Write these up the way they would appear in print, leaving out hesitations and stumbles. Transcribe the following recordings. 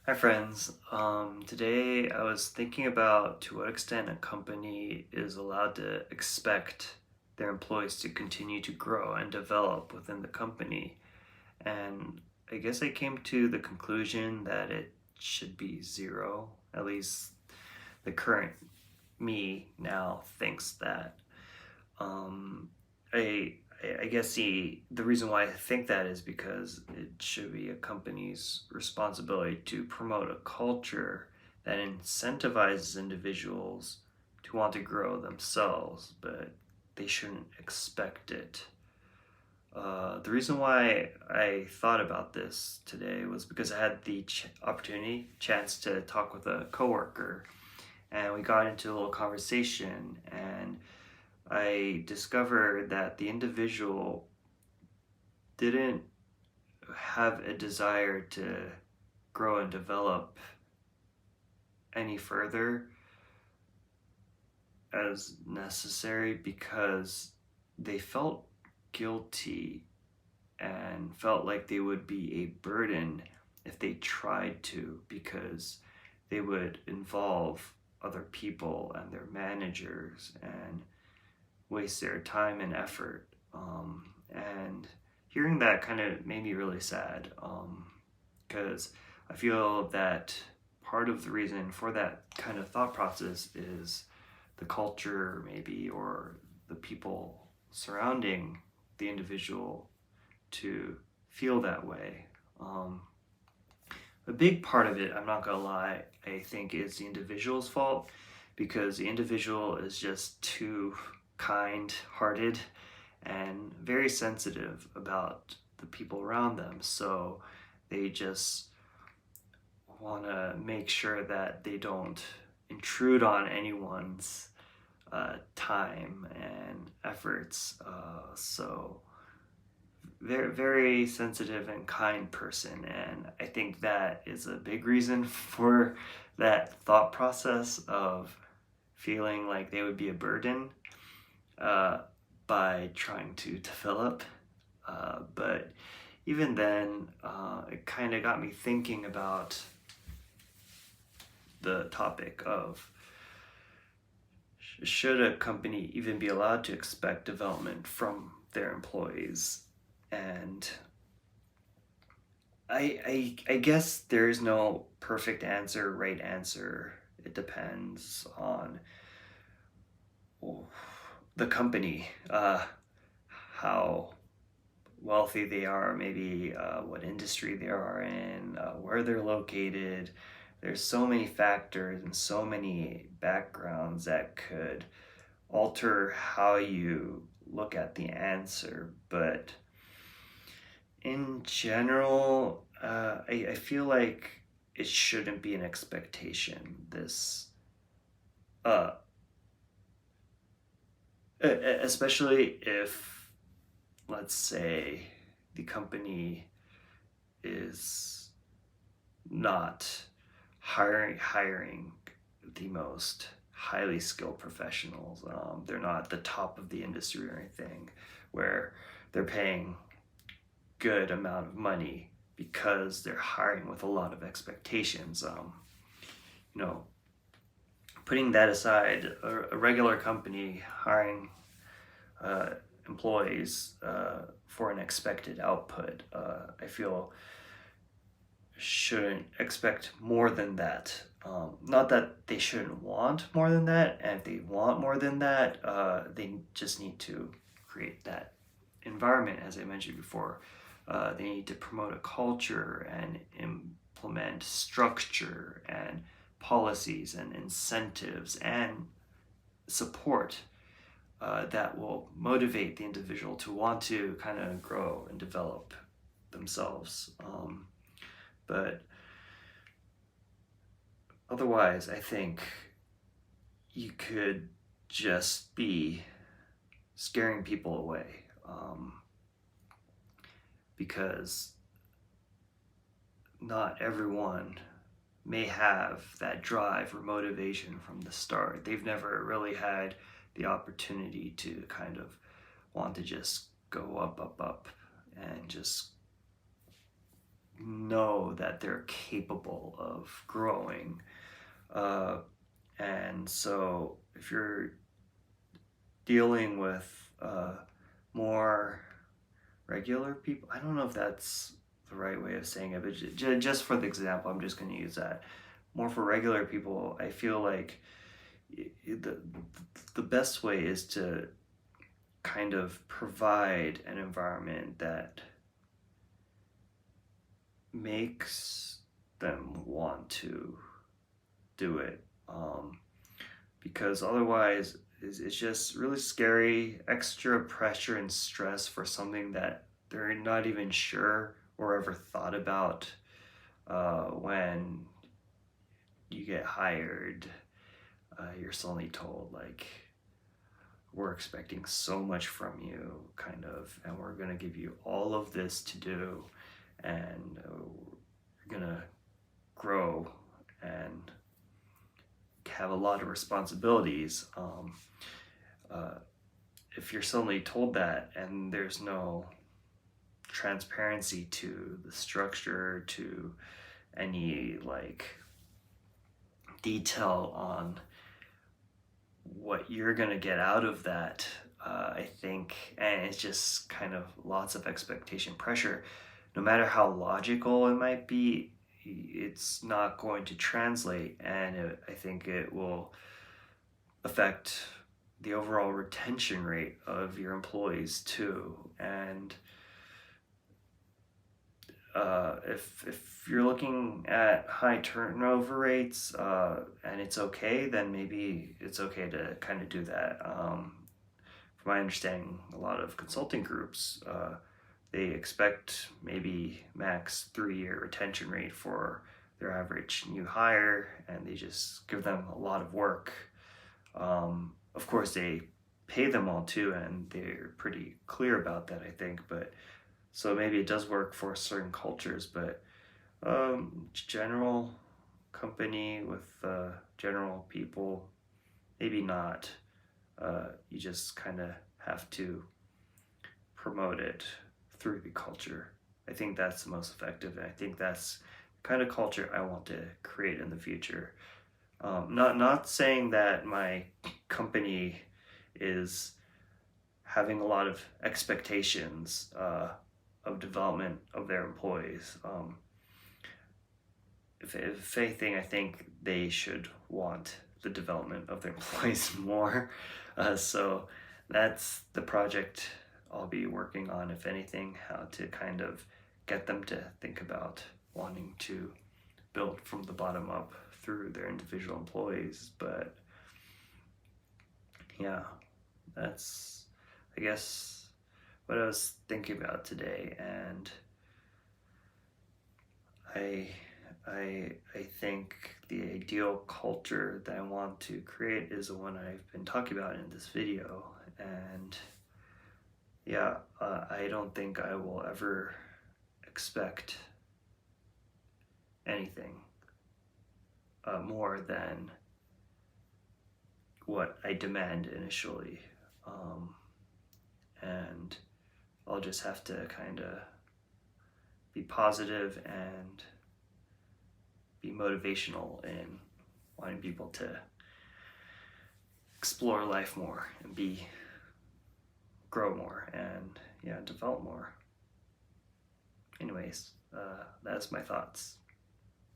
Hi friends. Today I was thinking about to what extent a company is allowed to expect their employees to continue to grow and develop within the company. And I guess I came to the conclusion that it should be zero. At least the current me now thinks that. Um, I guess the reason why I think that is because it should be a company's responsibility to promote a culture that incentivizes individuals to want to grow themselves, but they shouldn't expect it. The reason why I thought about this today was because I had the chance to talk with a coworker, and we got into a little conversation, and I discovered that the individual didn't have a desire to grow and develop any further as necessary because they felt guilty and felt like they would be a burden if they tried to, because they would involve other people and their managers and waste their time and effort. And hearing that kind of made me really sad, because I feel that part of the reason for that kind of thought process is the culture, maybe, or the people surrounding the individual to feel that way. A big part of it, I'm not gonna lie, I think is the individual's fault, because the individual is just too kind-hearted and very sensitive about the people around them. So they just want to make sure that they don't intrude on anyone's time and efforts. So they're very sensitive and kind person, and I think that is a big reason for that thought process of feeling like they would be a burden uh, by trying to develop. But even then, it kind of got me thinking about the topic of should a company even be allowed to expect development from their employees? And I guess there is no perfect answer, right answer. It depends on the company, how wealthy they are, maybe what industry they are in, where they're located. There's so many factors and so many backgrounds that could alter how you look at the answer. But in general, I feel like it shouldn't be an expectation. This, uh, especially if, let's say, the company is not hiring the most highly skilled professionals. They're not at the top of the industry or anything, where they're paying good amount of money because they're hiring with a lot of expectations. You know, putting that aside, a regular company hiring uh, employees for an expected output, I feel shouldn't expect more than that. Not that they shouldn't want more than that, and if they want more than that, they just need to create that environment, as I mentioned before. They need to promote a culture and implement structure and policies and incentives and support that will motivate the individual to want to kind of grow and develop themselves. But otherwise, I think you could just be scaring people away, because not everyone may have that drive or motivation from the start. They've never really had the opportunity to kind of want to just go up, up, up and just know that they're capable of growing. And so if you're dealing with more regular people, I don't know if that's the right way of saying it, but just for the example, I'm just going to use that. More for regular people, I feel like the best way is to kind of provide an environment that makes them want to do it, because otherwise it's just really scary, extra pressure and stress for something that they're not even sure or ever thought about. When you get hired, you're suddenly told, like, we're expecting so much from you, kind of, and we're going to give you all of this to do, and you're going to grow and have a lot of responsibilities. If you're suddenly told that and there's no transparency to the structure, to any like detail on what you're gonna get out of that, I think, and it's just kind of lots of expectation pressure. No matter how logical it might be, it's not going to translate, and I think it will affect the overall retention rate of your employees too. And if you're looking at high turnover rates, and it's okay, then maybe it's okay to kind of do that. From my understanding, a lot of consulting groups, they expect maybe max 3-year retention rate for their average new hire, and they just give them a lot of work. Of course, they pay them all too, and they're pretty clear about that, I think. But so maybe it does work for certain cultures, but general company with general people, maybe not. You just kind of have to promote it through the culture. I think that's the most effective, and I think that's the kind of culture I want to create in the future. Not saying that my company is having a lot of expectations of development of their employees. If anything, I think they should want the development of their employees more. So that's the project I'll be working on, if anything, how to kind of get them to think about wanting to build from the bottom up through their individual employees. But yeah, that's, I guess, what I was thinking about today. And I think the ideal culture that I want to create is the one I've been talking about in this video. And yeah, I don't think I will ever expect anything more than what I demand initially. And I'll just have to kind of be positive and be motivational in wanting people to explore life more and grow more and develop more. Anyways, that's my thoughts.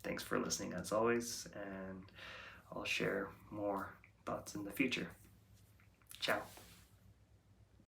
Thanks for listening as always, and I'll share more thoughts in the future. Ciao.